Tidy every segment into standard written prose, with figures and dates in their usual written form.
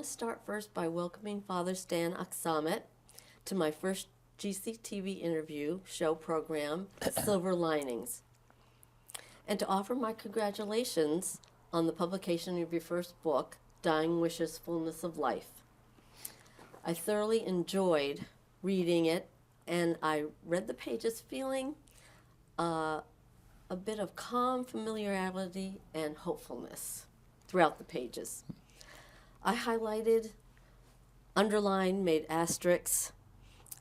start first by welcoming Father Stan Aksamit to my first GCTV interview show program, Silver Linings, and to offer my congratulations on the publication of your first book, Dying Wishes, Fullness of Life. I thoroughly enjoyed reading it, and I read the pages feeling a bit of calm familiarity and hopefulness throughout the pages. I highlighted, underlined, made asterisks,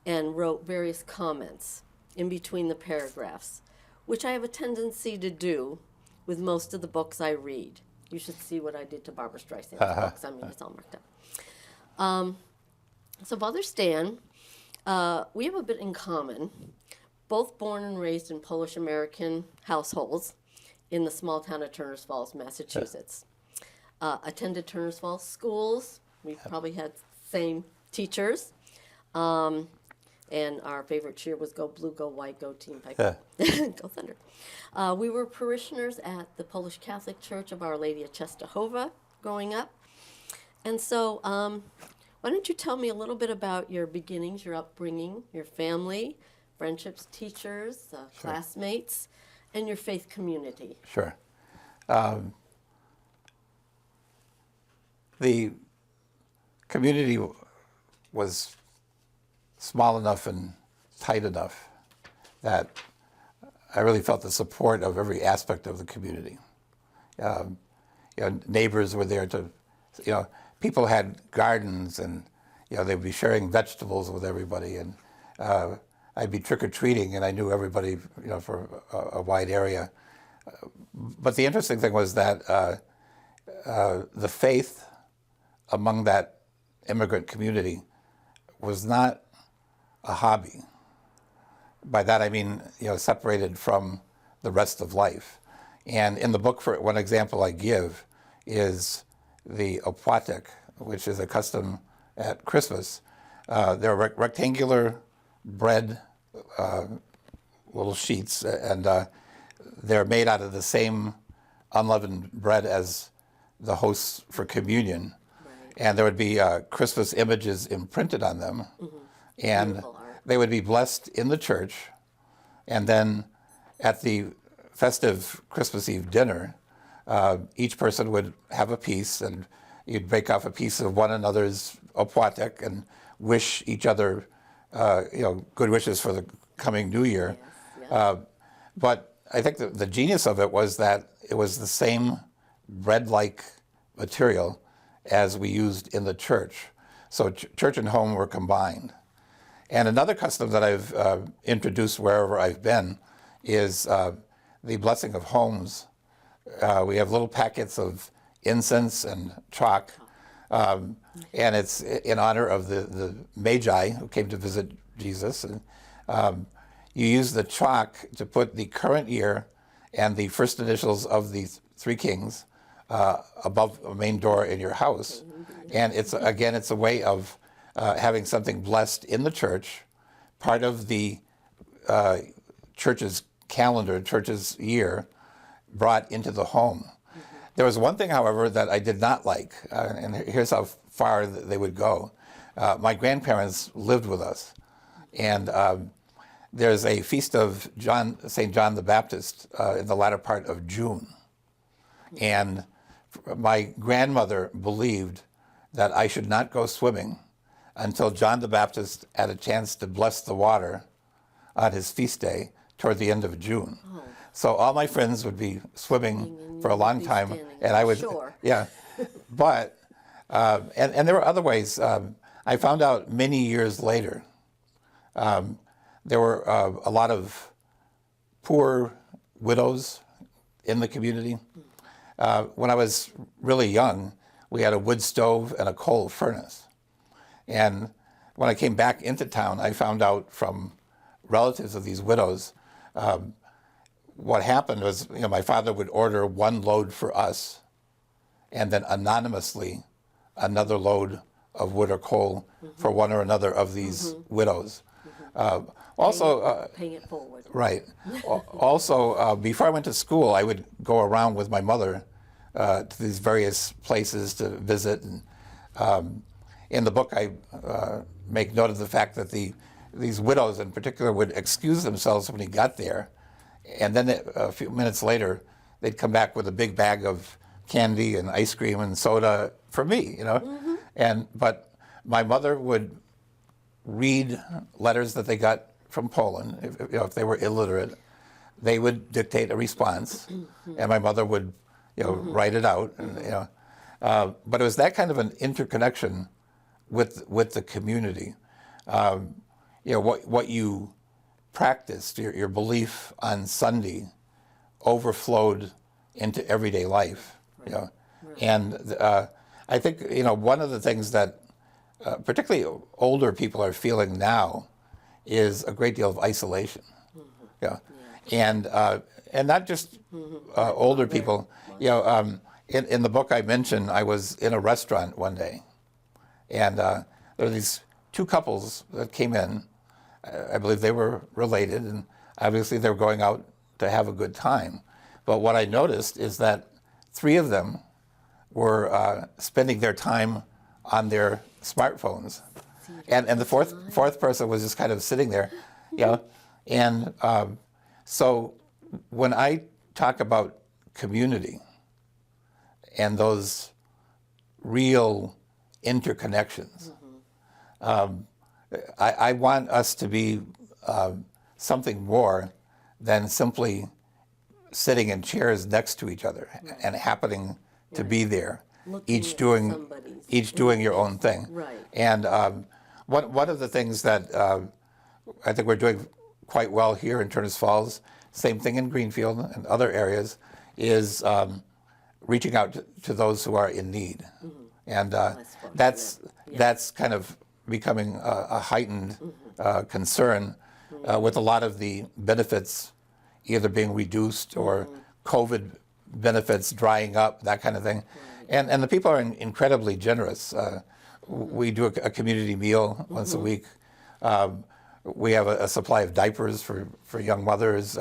and wrote various comments in between the paragraphs, which I have a tendency to do with most of the books I read. You should see what I did to Barbara Streisand's books. I mean, it's all marked up. So Father Stan, we have a bit in common. Both born and raised in Polish-American households in the small town of Turners Falls, Massachusetts. Attended Turners Falls schools. We've probably had same teachers. And our favorite cheer was Go Blue, Go White, Go Team Piper. Go Thunder. We were parishioners at the Polish Catholic Church of Our Lady of Czestochowa growing up. And so why don't you tell me a little bit about your beginnings, your upbringing, your family, friendships, teachers, classmates, and your faith community. Sure. The community was small enough and tight enough that I really felt the support of every aspect of the community. Neighbors were there to, people had gardens, and they'd be sharing vegetables with everybody, and I'd be trick-or-treating, and I knew everybody, for a wide area. But the interesting thing was that the faith among that immigrant community was not a hobby. By that I mean, separated from the rest of life. And in the book, for one example I give is the opłatek, which is a custom at Christmas. They're rectangular bread, little sheets, and they're made out of the same unleavened bread as the hosts for communion. And there would be Christmas images imprinted on them. Mm-hmm. And they would be blessed in the church. And then at the festive Christmas Eve dinner, each person would have a piece, and you'd break off a piece of one another's opłatek and wish each other, good wishes for the coming new year. Yes, yeah. But I think the genius of it was that it was the same bread-like material as we used in the church. So church and home were combined. And another custom that I've introduced wherever I've been is the blessing of homes. We have little packets of incense and chalk, and it's in honor of the Magi who came to visit Jesus. And you use the chalk to put the current year and the first initials of the three kings above the main door in your house. And it's a way of having something blessed in the church, part of the church's calendar, church's year, brought into the home. Mm-hmm. There was one thing, however, that I did not like, and here's how far they would go. My grandparents lived with us, and there's a feast of St. John the Baptist in the latter part of June. And my grandmother believed that I should not go swimming until John the Baptist had a chance to bless the water on his feast day toward the end of June. Oh. So all my friends would be swimming for a long time, and I would, sure. Yeah. But, and there were other ways. I found out many years later, there were a lot of poor widows in the community. When I was really young, we had a wood stove and a coal furnace. And when I came back into town, I found out from relatives of these widows, what happened was, my father would order one load for us, and then anonymously another load of wood or coal for one or another of these widows. Paying it forward. Right. Also, before I went to school, I would go around with my mother to these various places to visit, and In the book, I make note of the fact that these widows in particular would excuse themselves when he got there, and then a few minutes later, they'd come back with a big bag of candy and ice cream and soda for me, you know. But my mother would read letters that they got from Poland. If they were illiterate, they would dictate a response, and my mother would, write it out. And, but it was that kind of an interconnection with the community. What you practiced, your belief on Sunday, overflowed into everyday life. And I think one of the things that particularly older people are feeling now is a great deal of isolation. And not just older people. In the book I mentioned, I was in a restaurant one day, and there were these two couples that came in. I believe they were related, and obviously they were going out to have a good time. But what I noticed is that three of them were spending their time on their smartphones, and the fourth person was just kind of sitting there, And so when I talk about community and those real interconnections, I want us to be something more than simply sitting in chairs next to each other and happening to be there, each doing your own thing. Right. And one of the things that I think we're doing quite well here in Turners Falls, same thing in Greenfield and other areas, is reaching out to those who are in need. And that's kind of becoming a heightened concern with a lot of the benefits either being reduced or COVID benefits drying up, that kind of thing. And the people are incredibly generous. We do a community meal once a week. We have a supply of diapers for young mothers.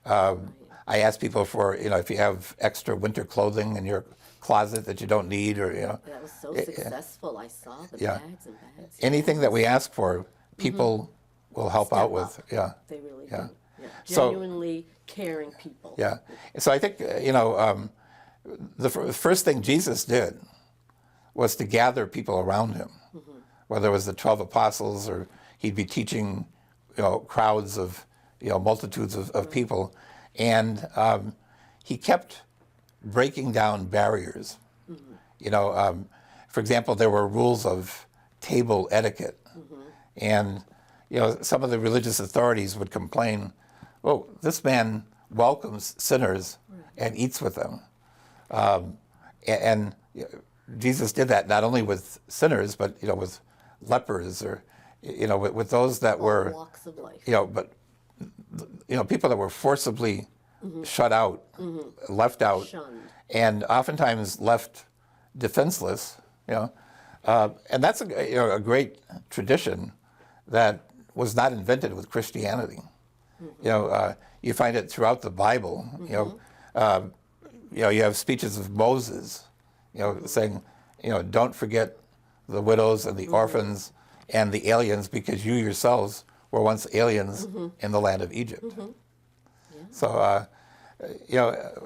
I ask people for, if you have extra winter clothing in your closet that you don't need, or, That was so successful. I saw the bags and bags. Anything that we ask for, people will help out with. Yeah. They really do. Yeah. Yeah. So- Genuinely caring people. Yeah. So I think, the first thing Jesus did was to gather people around him, whether it was the 12 apostles or he'd be teaching, crowds of, multitudes of people. And he kept breaking down barriers. For example, there were rules of table etiquette. And, some of the religious authorities would complain, oh, this man welcomes sinners and eats with them. And Jesus did that not only with sinners, but, with lepers or, with those that were, Walks of life. but, people that were forcibly shut out, left out, Shunned. and oftentimes left defenseless, and that's a great tradition that was not invented with Christianity. You find it throughout the Bible. You have speeches of Moses, saying, don't forget the widows and the orphans and the aliens, because you yourselves were once aliens in the land of Egypt. So,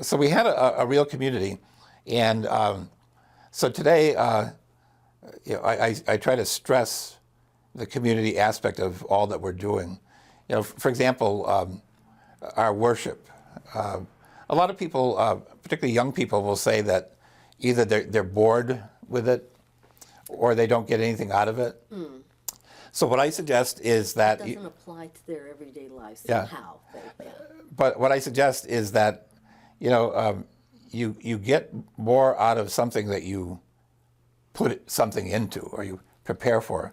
so we had a real community, and so today, I try to stress the community aspect of all that we're doing. For example, our worship. A lot of people, particularly young people, will say that either they're bored with it or they don't get anything out of it. So what I suggest is that... It doesn't apply to their everyday lives Yeah. somehow. But what I suggest is that, you get more out of something that you put something into or you prepare for.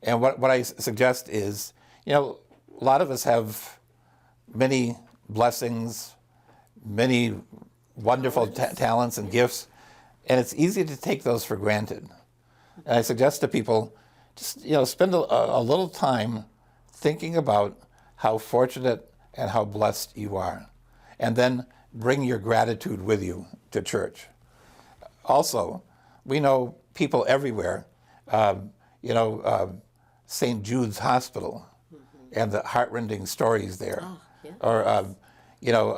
And what I suggest is, a lot of us have many blessings, many wonderful talents and gifts, and it's easy to take those for granted. And I suggest to people, just spend a little time thinking about how fortunate and how blessed you are, and then bring your gratitude with you to church. Also, we know people everywhere. You know, St. Jude's Hospital and the heartrending stories there. Oh, yeah. Or, you know,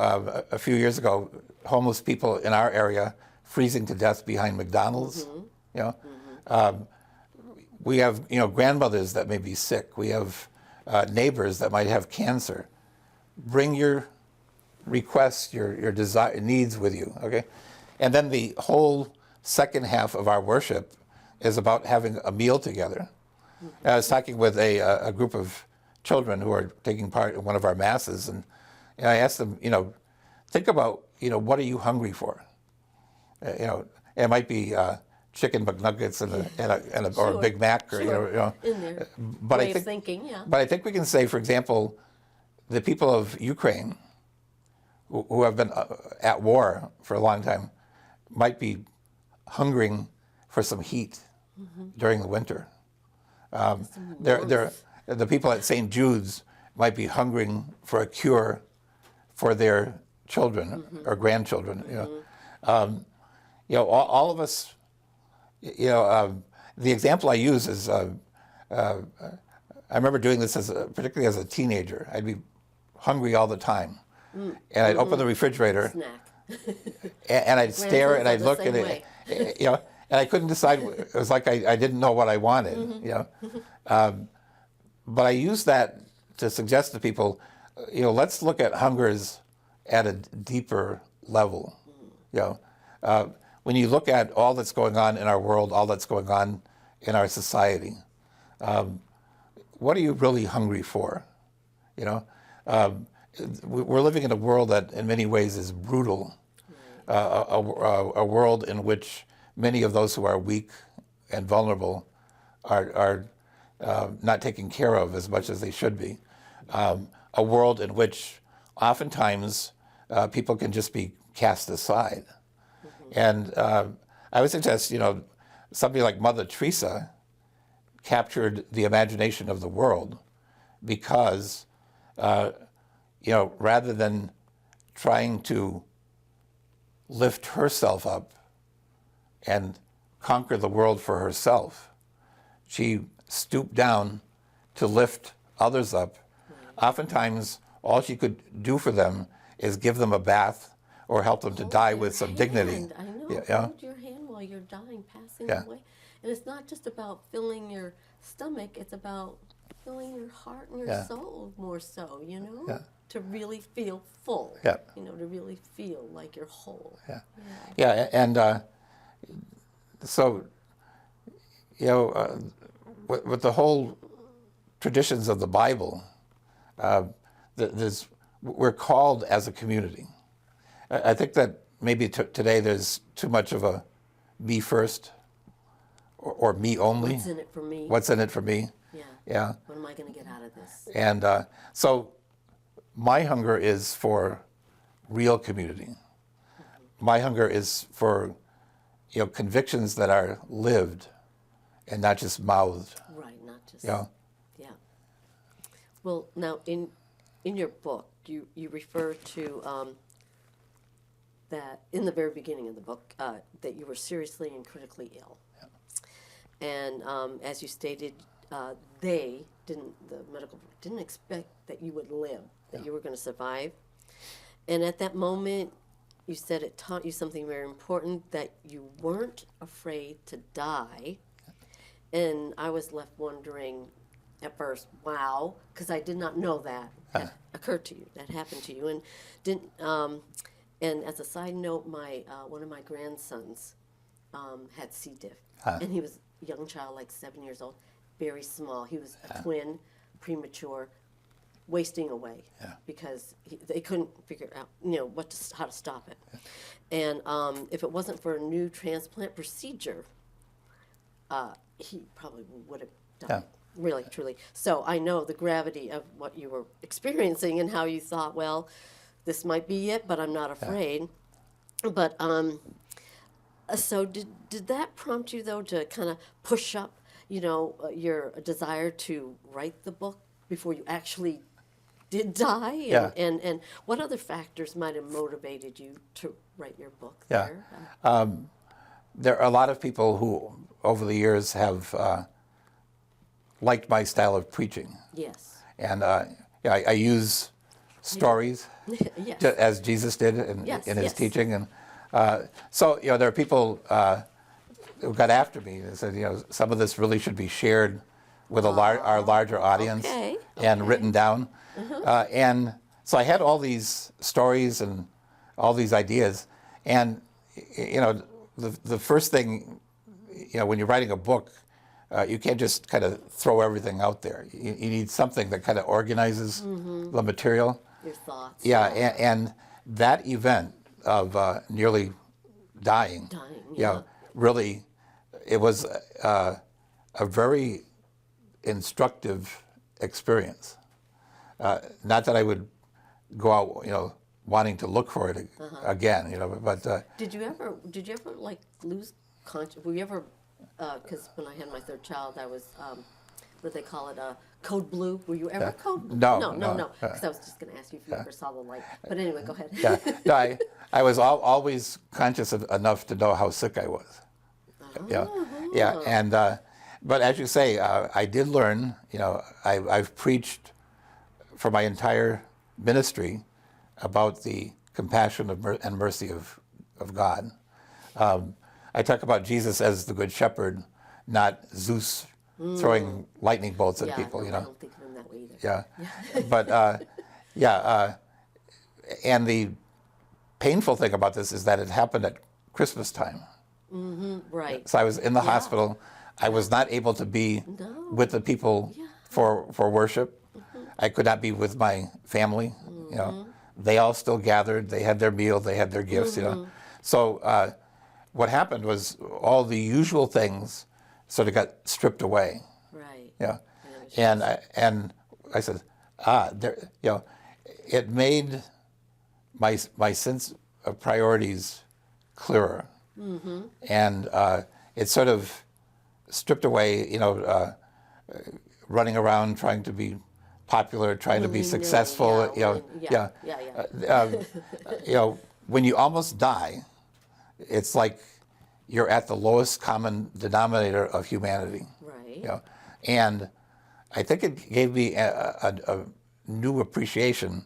a few years ago, homeless people in our area freezing to death behind McDonald's. You know, we have, you know, grandmothers that may be sick. We have neighbors that might have cancer. Bring your requests, your desire, needs with you, okay? And then the whole second half of our worship is about having a meal together. I was talking with a group of children who are taking part in one of our masses, and I asked them, you know, think about, you know, what are you hungry for? You know, it might be chicken McNuggets and or a Big Mac, or you know. In there. But Way I think, of thinking, yeah. But I think we can say, for example, the people of Ukraine who have been at war for a long time might be hungering for some heat during the winter. The people at St. Jude's might be hungering for a cure for their children or grandchildren. You know, all of us. You know, the example I use is I remember doing this particularly as a teenager. I'd be hungry all the time, and I'd open the refrigerator, Snack. and I'd stare and I'd look at way. it, you know, and I couldn't decide. It was like I didn't know what I wanted, you know. But I use that to suggest to people, you know, let's look at hungers at a deeper level. You know, when you look at all that's going on in our world, all that's going on in our society, what are you really hungry for? You know, we're living in a world that in many ways is brutal, a world in which many of those who are weak and vulnerable are not taken care of as much as they should be. A world in which oftentimes people can just be cast aside. And I would suggest, you know, somebody like Mother Teresa captured the imagination of the world because, you know, rather than trying to lift herself up and conquer the world for herself, she stooped down to lift others up. Oftentimes, all she could do for them is give them a bath or help them to die with some dignity. I know. Yeah. Hold your hand while you're dying, passing Yeah. away. And it's not just about filling your stomach, it's about filling your heart and your Yeah. soul more so, you know? Yeah. To really feel full. Yeah. You know, to really feel like you're whole. Yeah, and so, you know, with the whole traditions of the Bible, we're called as a community. I think that maybe today there's too much of a me first or me only. What's in it for me? What's in it for me? Yeah. Yeah. What am I going to get out of this? And so my hunger is for real community. My hunger is for, you know, convictions that are lived and not just mouthed. Right, not just. You know? Yeah. Well, now in your book, you refer to that in the very beginning of the book that you were seriously and critically ill, and as you stated, the medical didn't expect that you would live, that you were going to survive, and at that moment, you said it taught you something very important, that you weren't afraid to die, and I was left wondering. At first, wow, because I did not know that occurred to you, that happened to you, and didn't. And as a side note, my one of my grandsons had C. diff, and he was a young child, like 7 years old, very small. He was a twin, premature, wasting away because they couldn't figure out, you know, how to stop it. And if it wasn't for a new transplant procedure, he probably would have died. Really, truly. So I know the gravity of what you were experiencing and how you thought, well, this might be it, but I'm not afraid. But so did that prompt you though to kind of push up, you know, your desire to write the book before you actually did die? And what other factors might have motivated you to write your book there? there are a lot of people who, over the years, have liked my style of preaching. Yes. And I use stories Yes. as Jesus did Yes, in his yes. teaching. And so, there are people who got after me and said, some of this really should be shared with our larger audience Okay, and okay. written down. And so I had all these stories and all these ideas. And, the first thing, when you're writing a book, you can't just kind of throw everything out there. You need something that kind of organizes the material. Your thoughts. Yeah, and that event of nearly dying, really, it was a very instructive experience. Not that I would go out, wanting to look for it again, but Did you ever like lose conscious? Were you ever? Because when I had my third child, I was what do they call it? Code blue. Were you ever code blue? No. No. Because I was just going to ask you if you ever saw the light. But anyway, go ahead. yeah, no, I was always conscious enough to know how sick I was. Yeah, and but as you say, I did learn. I've preached for my entire ministry about the compassion and mercy of God. I talk about Jesus as the Good Shepherd, not Zeus throwing lightning bolts at people. No, I don't think of him that way either. Yeah, but and the painful thing about this is that it happened at Christmas time. Right. So I was in the hospital. I was not able to be with the people for worship. I could not be with my family. They all still gathered. They had their meal. They had their gifts. So what happened was all the usual things sort of got stripped away. Right. Yeah, and I said, there, it made my sense of priorities clearer, and it sort of stripped away, running around trying to be popular, trying to be successful. When you almost die, it's like you're at the lowest common denominator of humanity. Right. And I think it gave me a new appreciation,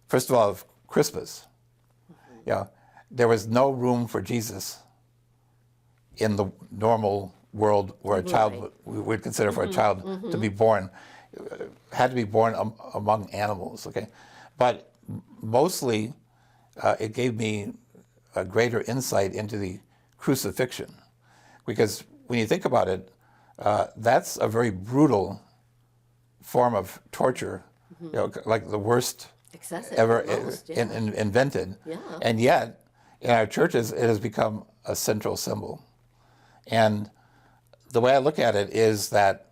first of all, of Christmas. There was no room for Jesus in the normal world where a child we would consider for a child to be born. Had to be born among animals, okay? But mostly it gave me a greater insight into the crucifixion. Because when you think about it, that's a very brutal form of torture, like the worst Excessive, ever almost, invented. Yeah. And yet, in our churches, it has become a central symbol. And the way I look at it is that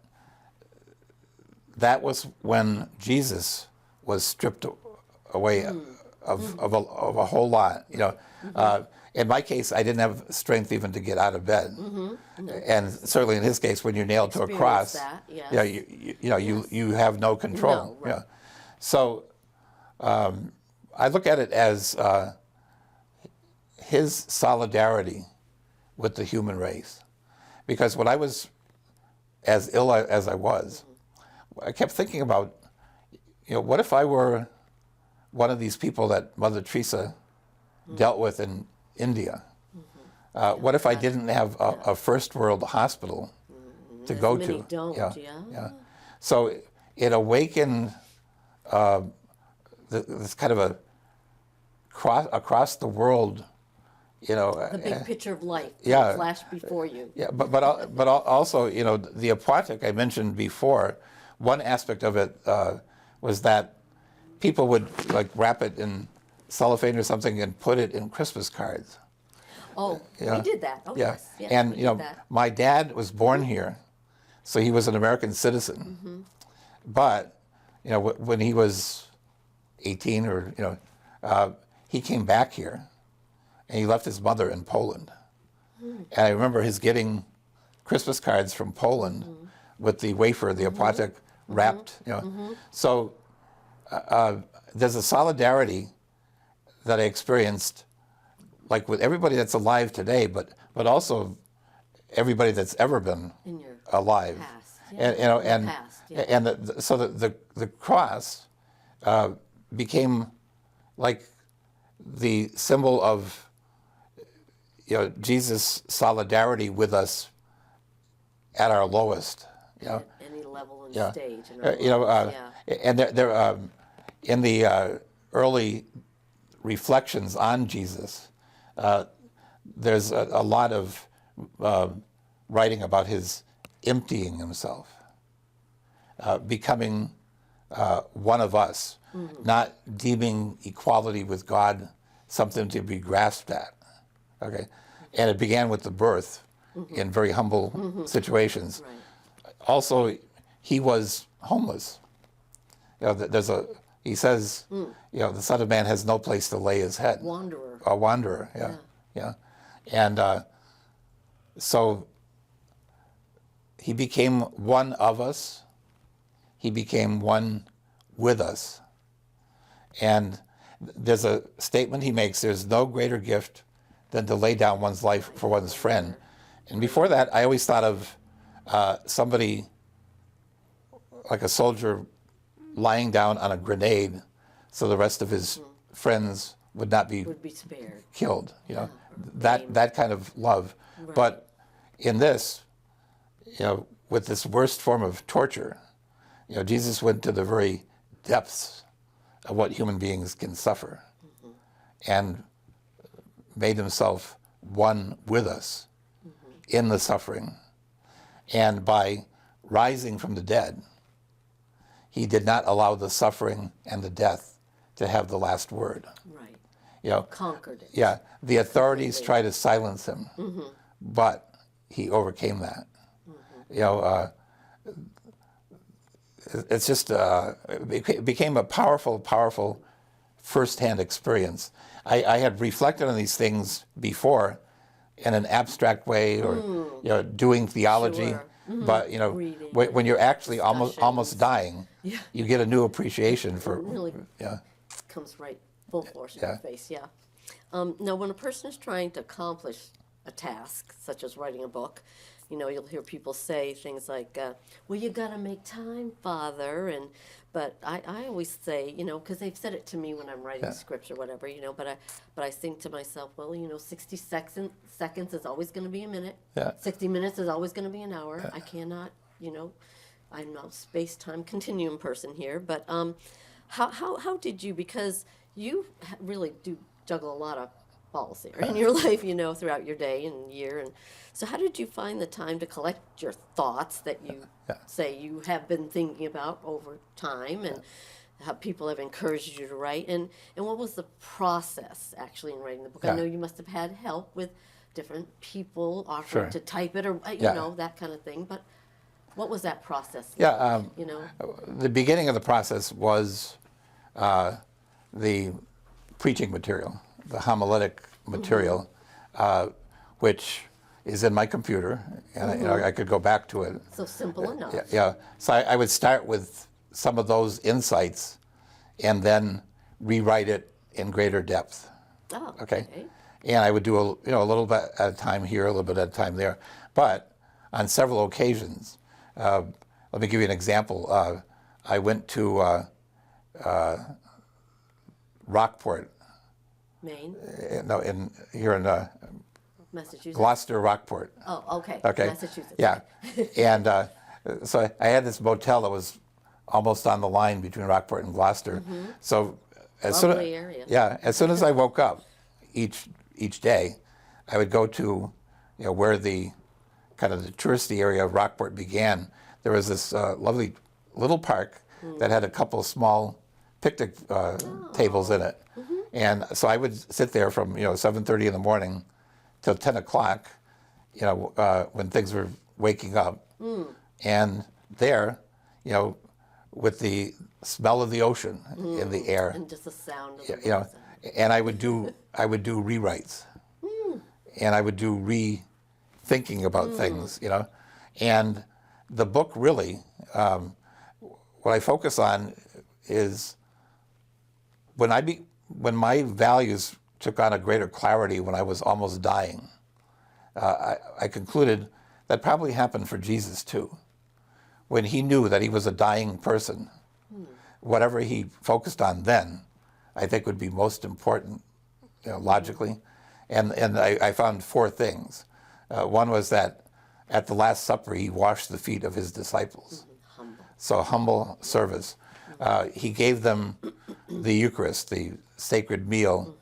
was when Jesus was stripped away of a whole lot. In my case, I didn't have strength even to get out of bed, and certainly in his case, when you're nailed to a cross, that, yes. you have no control. No, right. So I look at it as his solidarity with the human race, because when I was as ill as I was, I kept thinking about, what if I were one of these people that Mother Teresa dealt with in India? What if I didn't have a first world hospital to go many to? don't, So it awakened this kind of a across the world, The big picture of life flashed before you. Yeah, but also, the aquatic I mentioned before. One aspect of it was that people would like wrap it in cellophane or something and put it in Christmas cards. Oh, we did that. Oh, yes. And we did that. my dad was born here, so he was an American citizen. But when he was 18, or he came back here, and he left his mother in Poland. And I remember his getting Christmas cards from Poland with the wafer, the opłatek wrapped. So there's a solidarity that I experienced like with everybody that's alive today, but also everybody that's ever been In your alive. past. Yeah. And, you know, In the past, yeah. and so the cross became like the symbol of, you know, Jesus' solidarity with us at our lowest. You know, At any level and yeah. stage in our You know, lives, yeah. and there in the early reflections on Jesus, there's a lot of writing about his emptying himself, becoming one of us, not deeming equality with God something to be grasped at. Okay, and it began with the birth in very humble situations. Right. Also, he was homeless. You know, he says, you know, the Son of Man has no place to lay his head. Wanderer. A wanderer, yeah. And so he became one of us. He became one with us. And there's a statement he makes, there's no greater gift than to lay down one's life for one's friend. And before that, I always thought of somebody, like a soldier, lying down on a grenade so the rest of his friends would not be Would be spared. killed, you know, Yeah. that kind of love. Right. But in this, you know, with this worst form of torture, you know, Jesus went to the very depths of what human beings can suffer and made himself one with us in the suffering. And by rising from the dead, he did not allow the suffering and the death to have the last word. Right. You know, Conquered it. yeah, the authorities tried to silence him, but he overcame that. You know, it's just, it became a powerful, powerful firsthand experience. I had reflected on these things before in an abstract way or, you know, doing theology. Sure. But, you know, Reading, when you're actually almost discussions. dying, Yeah. you get a new appreciation for, Really yeah. comes right full force in Yeah. your face, yeah. Now, when a person is trying to accomplish a task, such as writing a book, you know, you'll hear people say things like, well, you got to make time, Father. But I always say, you know, because they've said it to me when I'm writing scripts or whatever, you know, but I think to myself, well, you know, 60 seconds is always going to be a minute. Yeah. 60 minutes is always going to be an hour. I cannot, you know, I'm not a space-time continuum person here. But how did you, because you really do juggle a lot of balls there in your life, you know, throughout your day and year. And so how did you find the time to collect your thoughts that you say you have been thinking about over time and how people have encouraged you to write? And what was the process actually in writing the book? I know you must have had help with different people offering to type it or, you know, that kind of thing. But what was that process like, you know? The beginning of the process was the preaching material, the homiletic material, which is in my computer, and you know, I could go back to it. So simple enough. Yeah. So I would start with some of those insights, and then rewrite it in greater depth. Oh, Okay. And I would do a little bit at a time here, a little bit at a time there. But on several occasions, let me give you an example. I went to Rockport, Maine, here in Massachusetts. Gloucester, Rockport. Oh, okay. Okay. Massachusetts. Yeah. And so I had this motel that was almost on the line between Rockport and Gloucester. So Lovely area. Yeah, as soon as I woke up each day, I would go to, you know, where the kind of the touristy area of Rockport began. There was this lovely little park that had a couple of small picnic tables in it. And so I would sit there from 7:30 in the morning till 10 o'clock, when things were waking up. And there, with the smell of the ocean in the air, And just the sound of the voice. And I would do rewrites, and I would do rethinking about things, And the book really, what I focus on is when my values took on a greater clarity when I was almost dying. I concluded that probably happened for Jesus too. When he knew that he was a dying person, whatever he focused on then, I think would be most important, logically. And I found four things. One was that at the Last Supper, he washed the feet of his disciples. Humble. So humble service. He gave them the Eucharist, the sacred meal.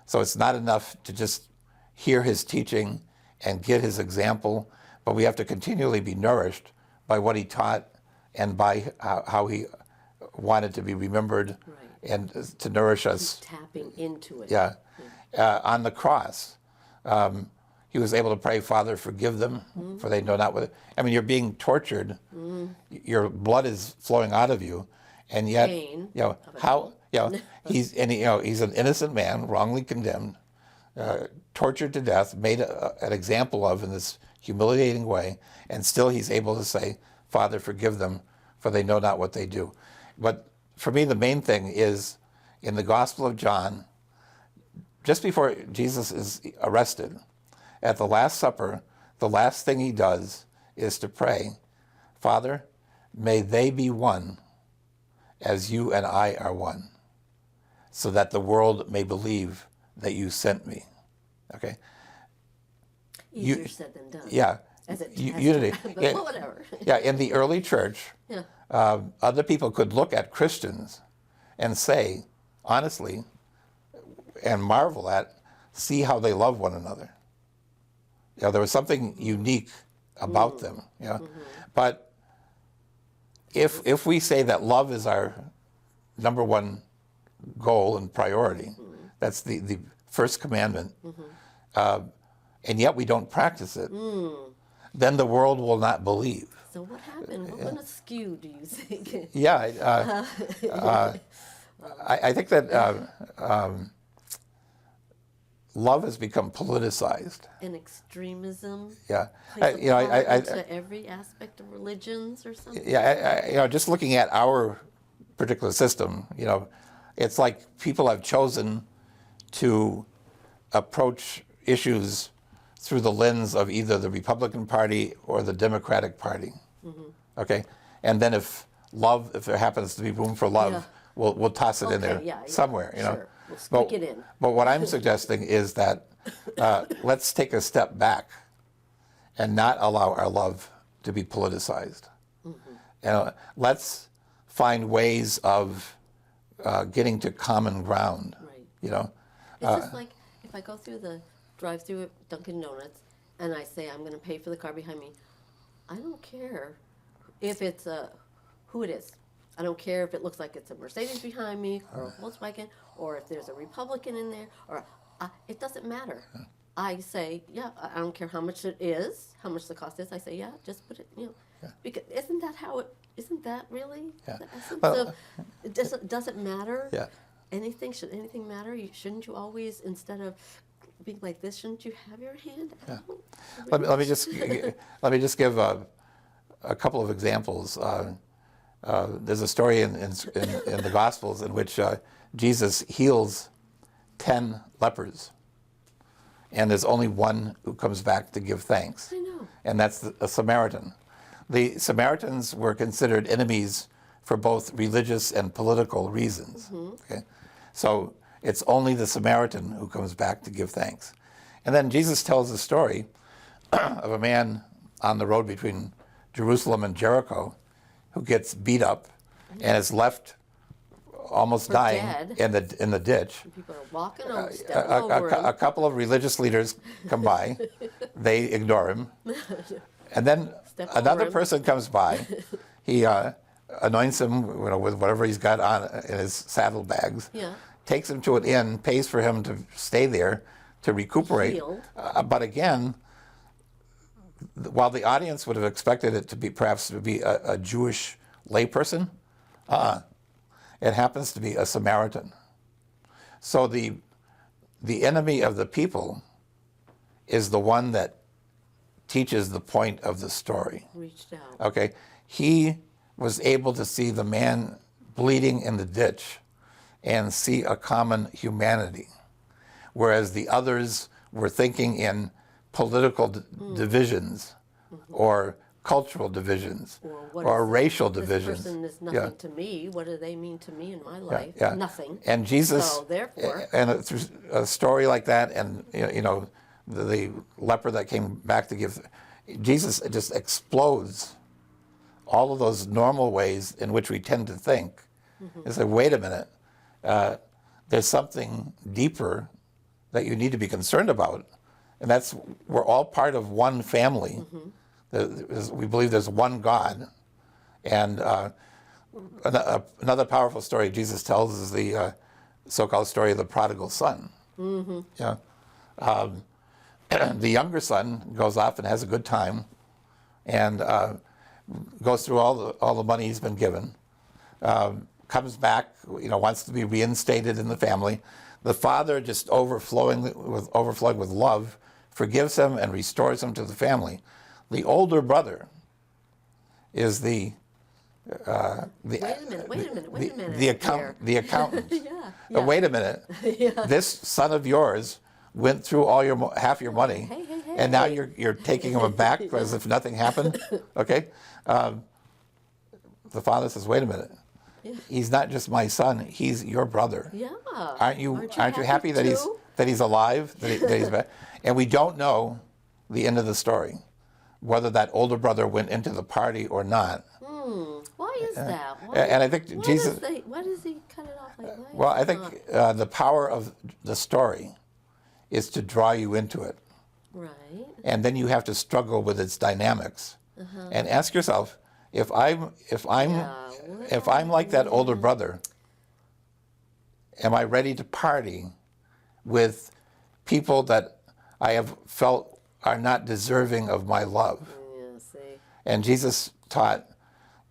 So it's not enough to just hear his teaching and get his example, but we have to continually be nourished by what he taught and by how he wanted to be remembered, Right. and to nourish us. Tapping into it. Yeah. On the cross, he was able to pray, Father, forgive them, for they know not what. I mean, you're being tortured. Your blood is flowing out of you, and yet, Pain how, he's an innocent man, wrongly condemned, tortured to death, made an example of in this humiliating way, and still he's able to say, Father, forgive them, for they know not what they do. But for me, the main thing is in the Gospel of John, just before Jesus is arrested, at the Last Supper, the last thing he does is to pray, Father, may they be one as you and I are one, so that the world may believe that you sent me. Okay? Easier said than done. Yeah. As it Unity. But whatever. Yeah, in the early church, Yeah. other people could look at Christians and say, honestly, and marvel at, see how they love one another. There was something unique about them. But if we say that love is our number one goal and priority, that's the first commandment, and yet we don't practice it, then the world will not believe. So what happened? What went askew, do you think? Yeah, I think that love has become politicized. And extremism Yeah, plays into every aspect of religions or something. yeah. Just looking at our particular system, it's like people have chosen to approach issues through the lens of either the Republican Party or the Democratic Party. Okay, and then if there happens to be room for love, we'll toss it in there somewhere. Sure. We'll squeak it in. But what I'm suggesting is that let's take a step back and not allow our love to be politicized. Let's find ways of getting to common ground. Right. It's just like if I go through the drive-through at Dunkin' Donuts and I say I'm going to pay for the car behind me, I don't care if it's who it is. I don't care if it looks like it's a Mercedes behind me or a Volkswagen, or if there's a Republican in there, or it doesn't matter. I say, I don't care how much it is, how much the cost is. I say, just put it, because isn't that really the essence of, does it matter? Yeah. Should anything matter? Shouldn't you always, instead of being like this, shouldn't you have your hand out? Let me just give a couple of examples. There's a story in the Gospels in which Jesus heals 10 lepers, and there's only one who comes back to give thanks. I know. And that's a Samaritan. The Samaritans were considered enemies for both religious and political reasons. Okay? So it's only the Samaritan who comes back to give thanks. And then Jesus tells the story of a man on the road between Jerusalem and Jericho who gets beat up and is left almost dying dead. in the ditch. People are walking over, stepping over him. A couple of religious leaders come by, they ignore him, and then another person comes by. He anoints him, with whatever he's got on in his saddlebags. Takes him to an inn, pays for him to stay there to recuperate. But again, while the audience would have expected it to be perhaps a Jewish layperson, it happens to be a Samaritan. So the enemy of the people is the one that teaches the point of the story. Reached out. Okay, he was able to see the man bleeding in the ditch and see a common humanity. whereas the others were thinking in political divisions or cultural divisions or racial divisions. This person is nothing to me. What do they mean to me in my life? Yeah. Nothing. And Jesus, So therefore, and through a story like that, and the leper that came back to give, Jesus just explodes all of those normal ways in which we tend to think. And say, wait a minute, there's something deeper that you need to be concerned about, and that's we're all part of one family. We believe there's one God, and another powerful story Jesus tells is the so-called story of the prodigal son. Yeah, the younger son goes off and has a good time, and goes through all the money he's been given. Comes back, wants to be reinstated in the family. The father, just overflowing with love, forgives him and restores him to the family. The older brother is the wait a minute. the accountant. Yeah. Wait a minute. This son of yours went through all half your money, Hey. and now you're taking him back as if nothing happened. Okay. The father says, "Wait a minute. He's not just my son; he's your brother. Yeah. Aren't you happy that he's alive? That he's back?" And we don't know the end of the story, whether that older brother went into the party or not. Why is that? And I think Jesus. Why does he cut it off like that? Well, I think the power of the story is to draw you into it, Right. and then you have to struggle with its dynamics, and ask yourself, if I'm like that older brother, am I ready to party with people that I have felt are not deserving of my love? Yeah, see. And Jesus taught,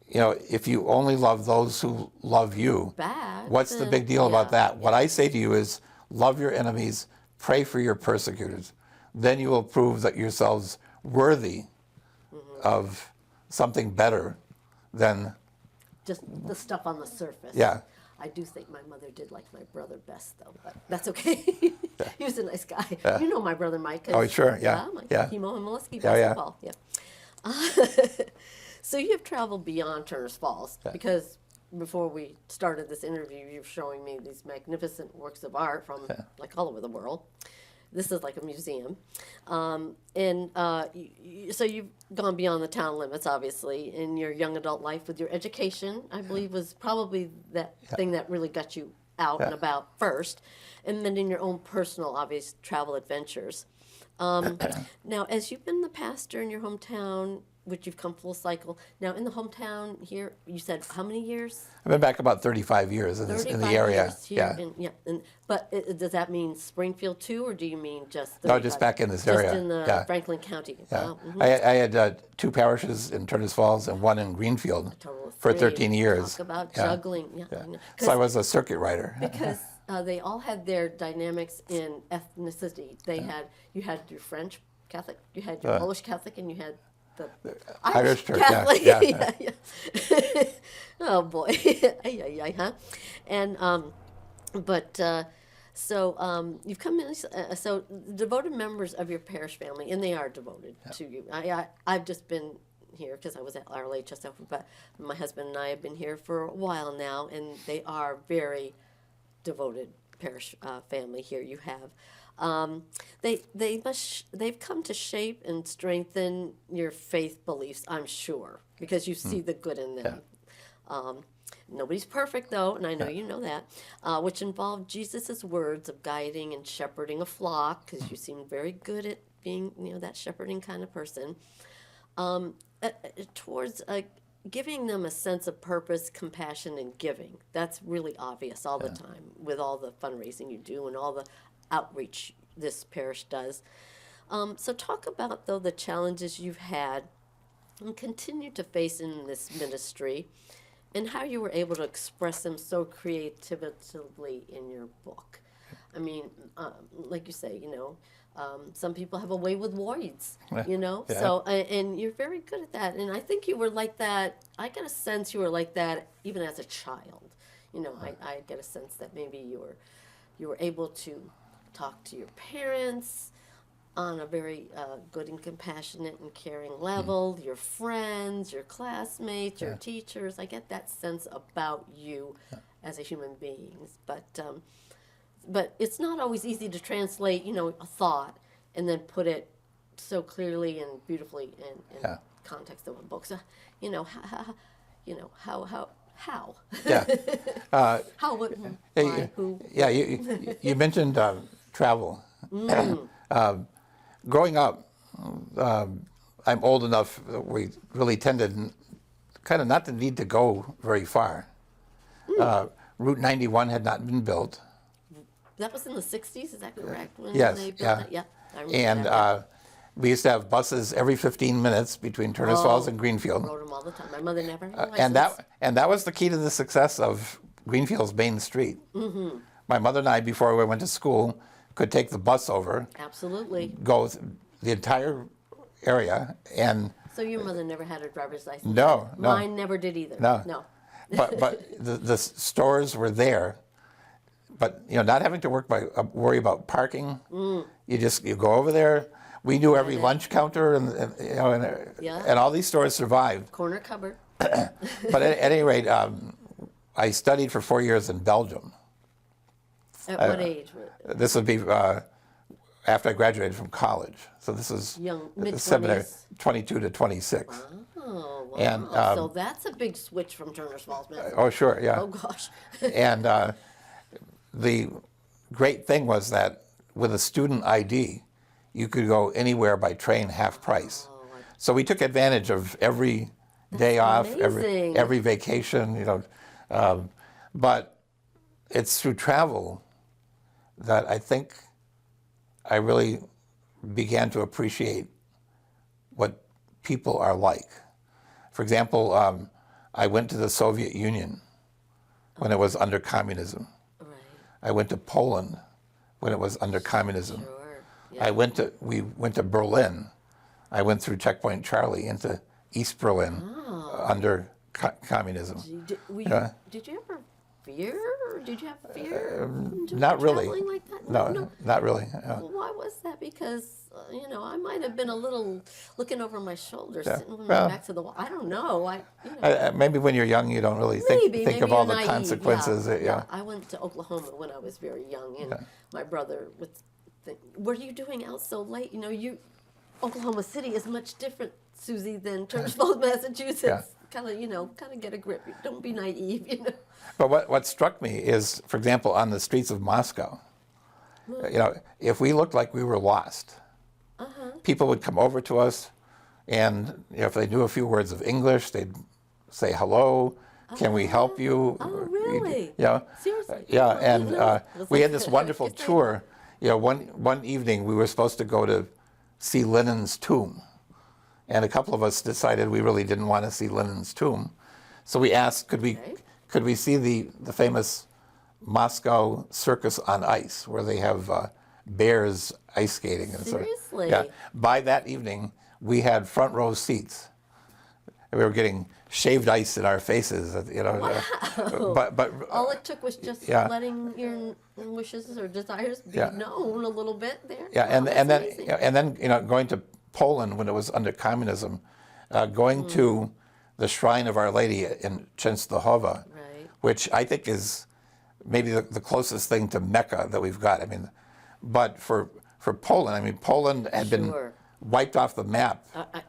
if you only love those who love you, what's the big deal about that? What I say to you is, love your enemies, pray for your persecutors. Then you will prove that yourselves worthy of something better than just the stuff on the surface. Yeah. I do think my mother did like my brother best, though, but that's okay. He was a nice guy. Yeah. You know my brother Mike. Oh, sure, yeah. Chemo and Molesky Yeah, basketball. So you have traveled beyond Turner's Falls, because before we started this interview, you were showing me these magnificent works of art from like all over the world. This is like a museum. So you've gone beyond the town limits, obviously, in your young adult life with your education, I believe, was probably that thing that really got you out and about first, and then in your own personal, obvious travel adventures. Now, as you've been the pastor in your hometown, which you've come full cycle, now in the hometown here, you said how many years? I've been back about 35 years in the area. Years here but does that mean Springfield too, or do you mean just No, just back in this area. Just in Franklin County. Yeah. I had 2 parishes in Turners Falls and 1 in Greenfield for 13 years. Talk about juggling. So I was a circuit rider. Because they all had their dynamics in ethnicity. You had your French Catholic, you had your Polish Catholic, and you had the Irish Church. Catholic. Yeah. Oh boy. Huh? And you've come in. So devoted members of your parish family, and they are devoted to you. I've just been here because I was at RLHS, but my husband and I have been here for a while now, and they are very devoted parish family here. You have. They've come to shape and strengthen your faith beliefs, I'm sure, because you see the good in them. Nobody's perfect, though, and I know you know that, which involved Jesus' words of guiding and shepherding a flock, because you seem very good at being, that shepherding kind of person, towards giving them a sense of purpose, compassion, and giving. That's really obvious all the time with all the fundraising you do and all the outreach this parish does. So talk about, though, the challenges you've had and continue to face in this ministry, and how you were able to express them so creatively in your book. I mean, like you say, some people have a way with words, So, and you're very good at that. And I think you were like that. I get a sense you were like that even as a child. I get a sense that maybe you were able to talk to your parents on a very good and compassionate and caring level, your friends, your classmates, your teachers. I get that sense about you as a human being. But it's not always easy to translate, a thought and then put it so clearly and beautifully in context of a book. So, how? Yeah. How, what, why, who? Yeah, you mentioned travel. Growing up, I'm old enough that we really tended kind of not to need to go very far. Route 91 had not been built. That was in the 60s, is that correct? When Yes, they built yeah. that? Yeah, I remember And that. we used to have buses every 15 minutes between Turners Falls and I Greenfield. rode them all the time. My mother never had a And license. that was the key to the success of Greenfield's Main Street. Mm-hmm. My mother and I, before we went to school, could take the bus over, Absolutely. go the entire area, and So your mother never had a driver's license? No, no. Mine never did either. No. but the stores were there. But not having to worry about parking. You go over there. We knew every lunch counter and all these stores survived. Corner cupboard. But at any rate, I studied for 4 years in Belgium. At what age? This would be after I graduated from college. So this is Young, seminary, mid-20s. 22 to 26. Oh, wow. And, So that's a big switch from Turner's Falls, Massachusetts. Oh, sure, yeah. Oh, gosh. And the great thing was that with a student ID, you could go anywhere by train half price. So we took advantage of every day off, amazing. every vacation, but it's through travel that I think I really began to appreciate what people are like. For example, I went to the Soviet Union when it was under communism. Right. I went to Poland when it was under communism. Sure. Yeah. We went to Berlin. I went through Checkpoint Charlie into East Berlin under communism. Did you ever fear? Did you have fear? Not really. Traveling like that? No, not really. Well, why was that? Because I might have been a little looking over my shoulder, sitting with my Well, back to the wall. I don't know. Maybe when you're young, you don't really think of you're all the naive, consequences. Yeah. I went to Oklahoma when I was very young, and my brother would think, "What are you doing out so late? Oklahoma City is much different, Susie, than Turners Falls, Massachusetts. Yeah. Kind of get a grip. Don't be naive, But what struck me is, for example, on the streets of Moscow, if we looked like we were lost, people would come over to us, and if they knew a few words of English, they'd say hello. Can we help you? Oh, really? Seriously? Yeah, I didn't know. and we had this wonderful tour. One evening we were supposed to go to see Lenin's tomb, and a couple of us decided we really didn't want to see Lenin's tomb, so we asked, could we see the famous Moscow Circus on Ice, where they have bears ice skating and Seriously? Yeah. By that evening, we had front row seats. We were getting shaved ice in our faces, Wow. but All it took was just Yeah. letting your wishes or desires be Yeah. known a little bit there. Yeah, Wow, and that's then amazing. going to Poland when it was under communism, going to the Shrine of Our Lady in Częstochowa, Right. which I think is maybe the closest thing to Mecca that we've got. But for Poland, Poland had been Sure. wiped off the map.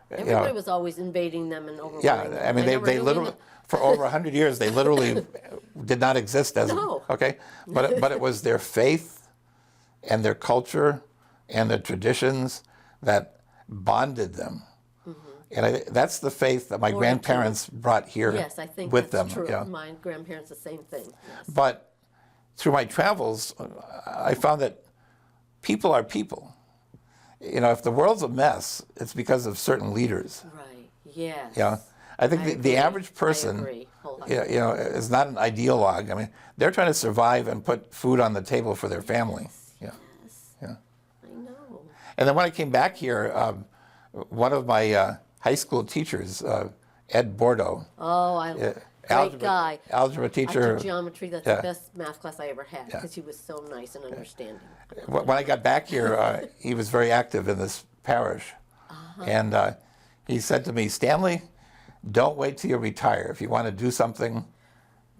Everybody was always invading them and overrunning Yeah, them. they never knew literally, for over 100 years, they literally did not exist as, No. okay? But it was their faith and their culture and their traditions that bonded them. And that's the faith that my Or grandparents brought here Yes, I think with that's them. true. My grandparents, the same thing. Yes. But through my travels, I found that people are people. If the world's a mess, it's because of certain leaders. Right. Yes. Yeah, I think I the agree. average I person, agree wholeheartedly. is not an ideologue. They're trying to survive and put food on the table for their family. Yeah, Yes. yeah. I know. And then when I came back here, one of my high school teachers, Ed Bordeaux, Oh, I Great guy. Algebra I teacher. took geometry. That's Yeah. the best math class I ever had because he was so nice and understanding. When I got back here, he was very active in this parish. And he said to me, Stanley, don't wait till you retire. If you want to do something,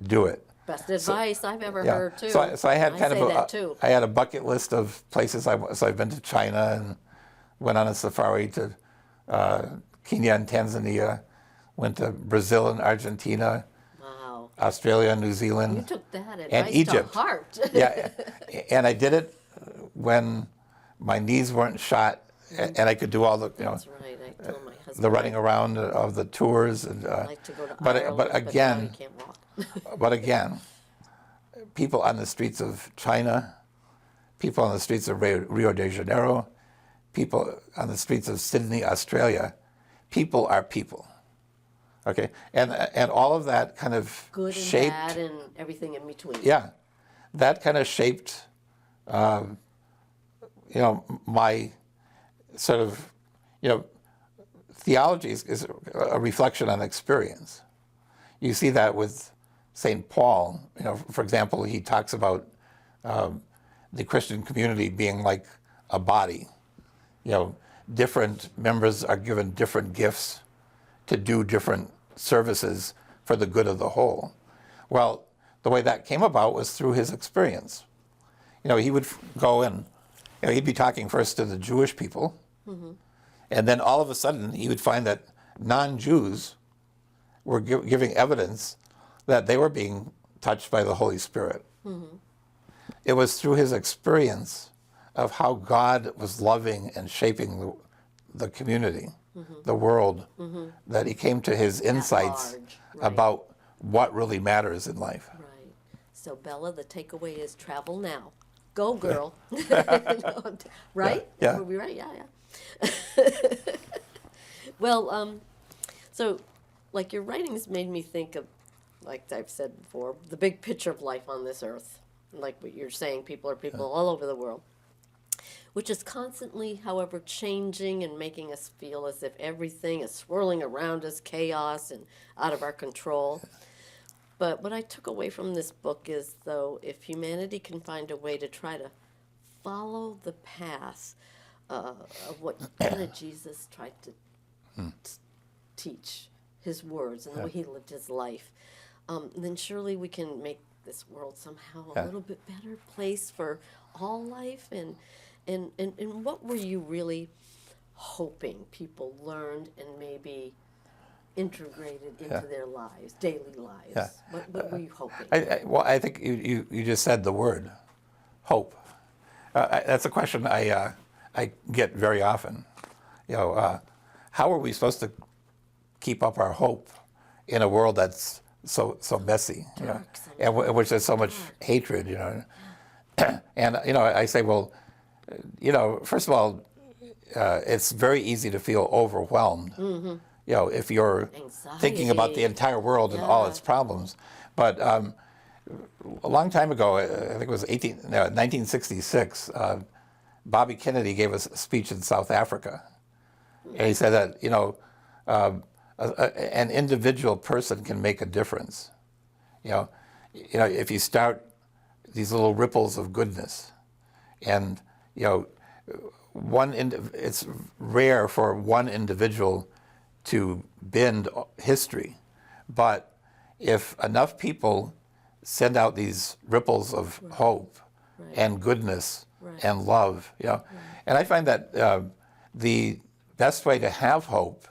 do it. Best advice I've ever Yeah. heard too. So I had kind say of that too. I had a bucket list of places so I've been to China and went on a safari to Kenya and Tanzania, went to Brazil and Argentina, Wow. Australia and New You Zealand, took that advice and Egypt. to heart. Yeah, and I did it when my knees weren't shot, and I could do all the That's right. I told my husband. the running around of the tours. And, I'd like to go to but Ireland, now again, you can't walk. but again, people on the streets of China, people on the streets of Rio de Janeiro, people on the streets of Sydney, Australia, people are people. Okay, and all of that kind of Good and shaped, bad and everything in between. yeah, that kind of shaped, my sort of, theology is a reflection on experience. You see that with St. Paul. For example, he talks about the Christian community being like a body. Different members are given different gifts to do different services for the good of the whole. Well, the way that came about was through his experience. He would go and he'd be talking first to the Jewish people, and then all of a sudden he would find that non-Jews were giving evidence that they were being touched by the Holy Spirit. It was through his experience of how God was loving and shaping the community, the world, that he came to his insights large, right. about what really matters in life. Right. So Bella, the takeaway is travel now. Go, girl. Right? Yeah. Were we right? Yeah, yeah. Well, so like your writings made me think of, like I've said before, the big picture of life on this earth. Like what you're saying, people are people all over the world, which is constantly, however, changing and making us feel as if everything is swirling around us, chaos and out of our control. But what I took away from this book is, though, if humanity can find a way to try to follow the path of what kind of Jesus tried to teach, his words and the way he lived his life, then surely we can make this world somehow a little bit better place for all life. And what were you really hoping people learned and maybe integrated into their lives, daily lives? Yeah. What were you hoping? I think you just said the word, hope. That's a question I get very often. How are we supposed to keep up our hope in a world that's so messy, and which there's so much hatred, And I say, well, first of all, it's very easy to feel overwhelmed. If you're thinking about the entire world and all its problems. But a long time ago, I think it was 1966, Bobby Kennedy gave us a speech in South Africa. And he said that, an individual person can make a difference. If you start these little ripples of goodness, and it's rare for one individual to bend history, but if enough people send out these ripples of hope and goodness and love, and I find that the best way to have hope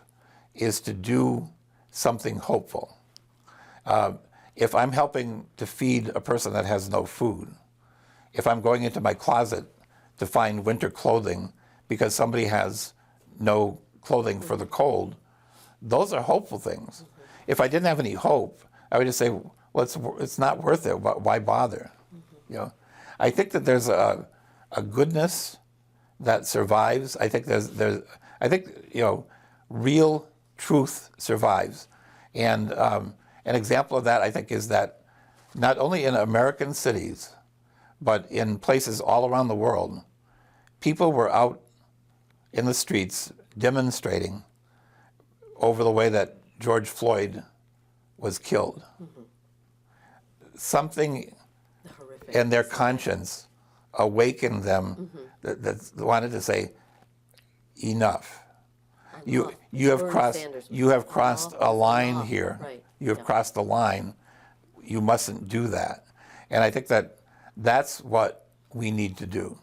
is to do something hopeful. If I'm helping to feed a person that has no food, if I'm going into my closet to find winter clothing because somebody has no clothing for the cold, those are hopeful things. If I didn't have any hope, I would just say, well, it's not worth it. Why bother? I think that there's a goodness that survives. I think real truth survives. And an example of that, I think, is that not only in American cities, but in places all around the world, people were out in the streets demonstrating over the way that George Floyd was killed. Something The horrific. in their conscience awakened them that wanted to say, enough. You have crossed a line here. Right. You have crossed the line. You mustn't do that. And I think that's what we need to do.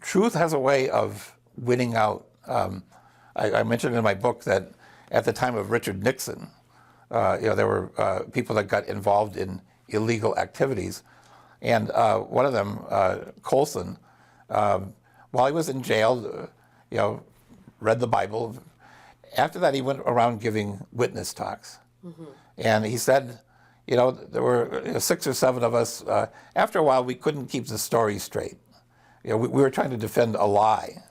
Truth has a way of winning out. I mentioned in my book that at the time of Richard Nixon, there were people that got involved in illegal activities, and one of them, Colson, while he was in jail, read the Bible. After that, he went around giving witness talks, and he said, there were 6 or 7 of us. After a while, we couldn't keep the story straight. We were trying to defend a lie.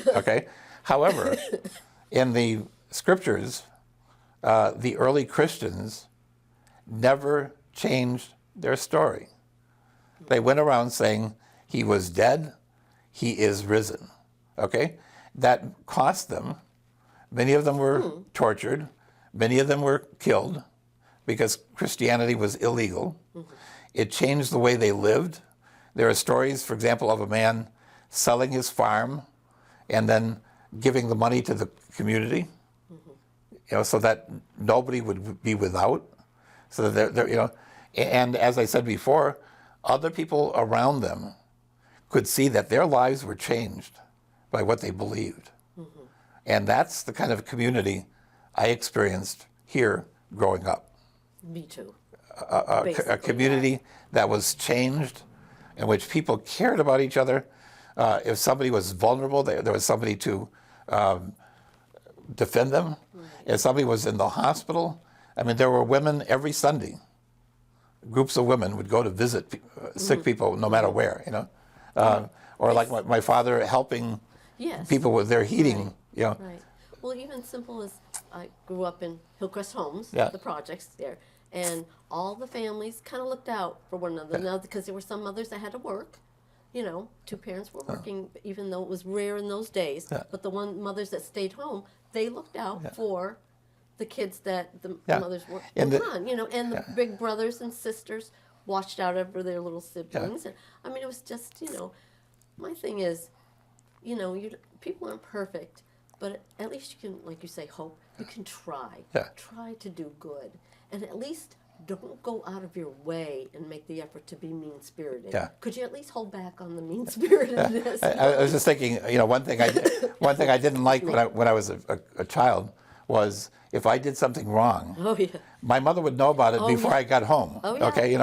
Okay. However, in the scriptures, the early Christians never changed their story. They went around saying, he was dead, he is risen. Okay? That cost them. Many of them were tortured. Many of them were killed because Christianity was illegal. It changed the way they lived. There are stories, for example, of a man selling his farm and then giving the money to the community, so that nobody would be without. So that they're, and as I said before, other people around them could see that their lives were changed by what they believed. And that's the kind of community I experienced here growing up. Me too. A community that was changed, in which people cared about each other. If somebody was vulnerable, there was somebody to defend them. If somebody was in the hospital, there were women every Sunday. Groups of women would go to visit sick people, no matter where, or like my father helping people with their heating, Right. Well, even simple as I grew up in Hillcrest Homes, the projects there, and all the families kind of looked out for one another. Now, because there were some mothers that had to work, 2 parents were working, even though it was rare in those days. But the mothers that stayed home, they looked out for the kids that the mothers were on, and the big brothers and sisters watched out over their little siblings. And it was just, my thing is, people aren't perfect, but at least you can, like you say, hope. You can try. Try to do good. And at least don't go out of your way and make the effort to be mean-spirited. Could you at least hold back on the mean-spiritedness? I was just thinking, one thing I didn't like when I was a child was if I did something wrong, my mother would know about it before I got home. Okay,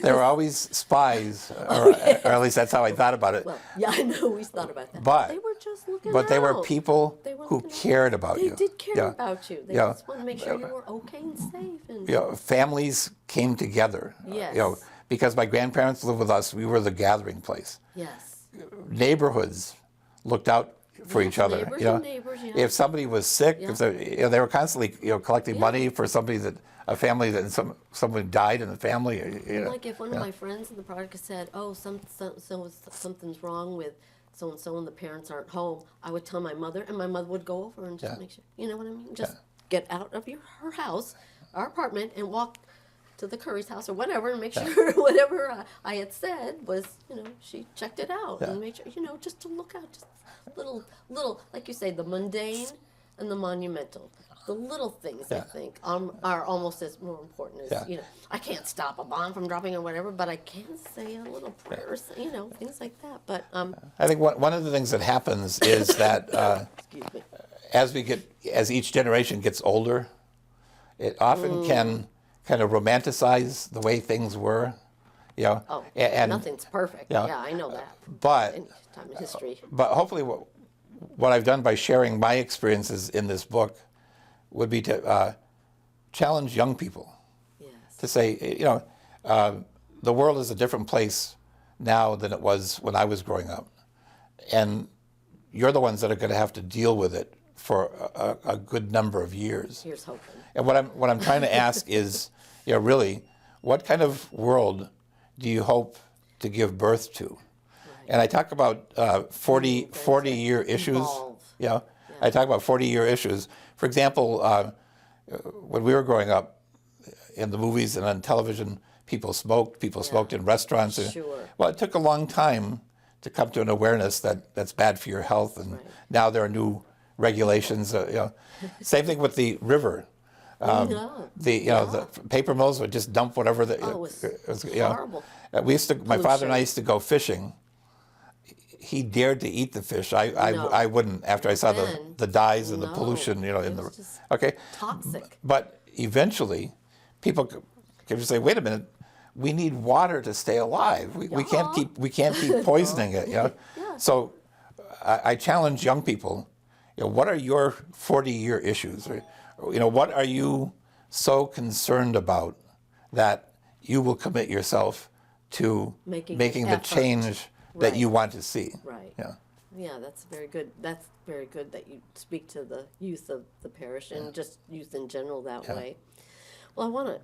there were always spies, or at least that's how I thought about it. Well, I know we thought about that. But they were just looking But they were out. people who cared about you. They did care about you. They just wanted to make sure you were okay and safe. And families came together. Yes. Because my grandparents lived with us, we were the gathering place. Yes. Neighborhoods looked out for each other. Neighbors, If somebody was sick, if they were constantly collecting money for a family that someone died in the family. Like if one of my friends in the project said, "Oh, something's wrong with so and so, and the parents aren't home," I would tell my mother, and my mother would go over and just make sure. You know what I mean? Just get out of her house, our apartment, and walk to the Curry's house or whatever, and make sure whatever I had said was, she checked it out and made sure, just to look out, just little, like you say, the mundane and the monumental. The little things, I think, are almost as more important as, I can't stop a bomb from dropping or whatever, but I can say a little prayer, things like that. But I think one of the things that happens is that excuse me. as each generation gets older, it often can kind of romanticize the way things were, and Nothing's perfect. Yeah, I know that. But Any time in history. But hopefully, what I've done by sharing my experiences in this book would be to challenge young people to say, the world is a different place now than it was when I was growing up, and you're the ones that are going to have to deal with it for a good number of years. Here's hoping. And what I'm trying to ask is, really, what kind of world do you hope to give birth to? Right. And I talk about 40-year issues. Evolve. I talk about 40-year issues. For example, when we were growing up, in the movies and on television, people smoked. People smoked in restaurants. Sure. Well, it took a long time to come to an awareness that that's bad for your health, and Right. now there are new regulations. Same thing with the river. No. The paper mills would just dump whatever. Oh, it was horrible. We used to. My father and I Pollution. used to go fishing. He dared to eat the fish. No. I wouldn't after I saw Then, the dyes and the no. pollution. In It the was just okay. toxic. But eventually, people can say, "Wait a minute, we need water to stay alive. We can't keep poisoning it." Yeah. So, I challenge young people. What are your 40-year issues? What are you so concerned about that you will commit yourself to Making the effort. change that Right. you want to see? Right. Yeah. Yeah, that's very good. That's very good that you speak to the youth of the parish and just youth in general that way. Well, I want to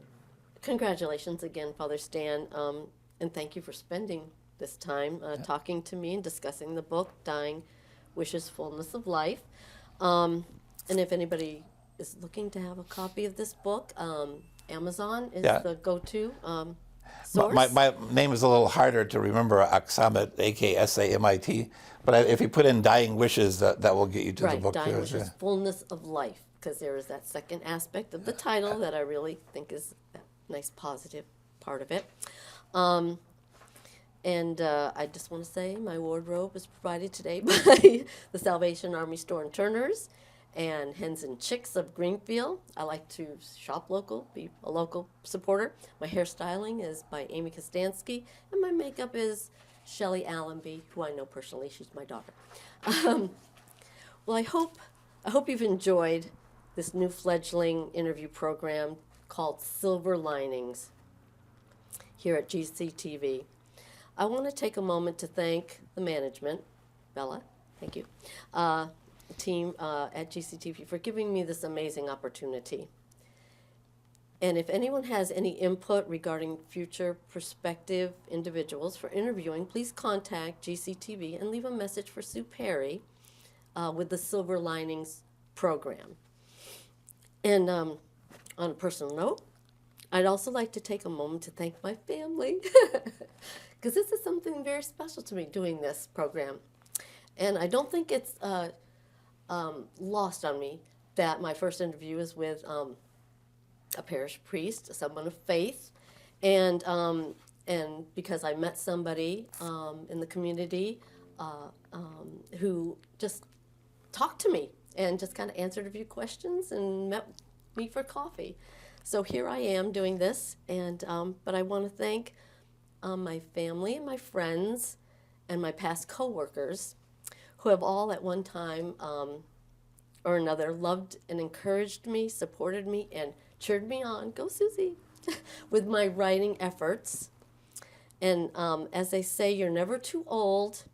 congratulations again, Father Stan, and thank you for spending this time talking to me and discussing the book, Dying Wishes, Fullness of Life. And if anybody is looking to have a copy of this book, Amazon is Yeah. the go-to source. My name is a little harder to remember, Aksamit, Aksamit. But if you put in Dying Wishes, that will get you to the book. Dying too, Wishes, Fullness of Life, because there is that second aspect of the title that I really think is a nice positive part of it. And I just want to say my wardrobe is provided today by the Salvation Army Store and Turners and Hens and Chicks of Greenfield. I like to shop local, be a local supporter. My hairstyling is by Amy Kostansky, and my makeup is Shelley Allenby, who I know personally. She's my daughter. Well, I hope you've enjoyed this new fledgling interview program called Silver Linings here at GCTV. I want to take a moment to thank the management, Bella, thank you, team at GCTV for giving me this amazing opportunity. And if anyone has any input regarding future prospective individuals for interviewing, please contact GCTV and leave a message for Sue Perry with the Silver Linings program. And on a personal note, I'd also like to take a moment to thank my family, because this is something very special to me, doing this program. And I don't think it's lost on me that my first interview is with a parish priest, someone of faith, and because I met somebody in the community who just talked to me and just kind of answered a few questions and met me for coffee. So here I am doing this, and but I want to thank my family and my friends and my past coworkers who have all at one time or another loved and encouraged me, supported me, and cheered me on, go Susie, with my writing efforts. And as they say, you're never too old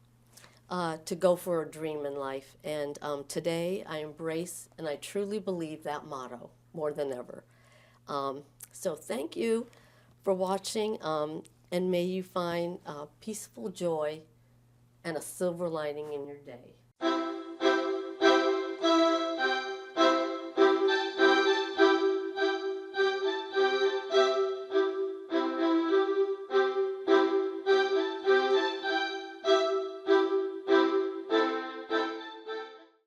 to go for a dream in life. And today I embrace and I truly believe that motto more than ever. So thank you for watching, and may you find peaceful joy and a silver lining in your day.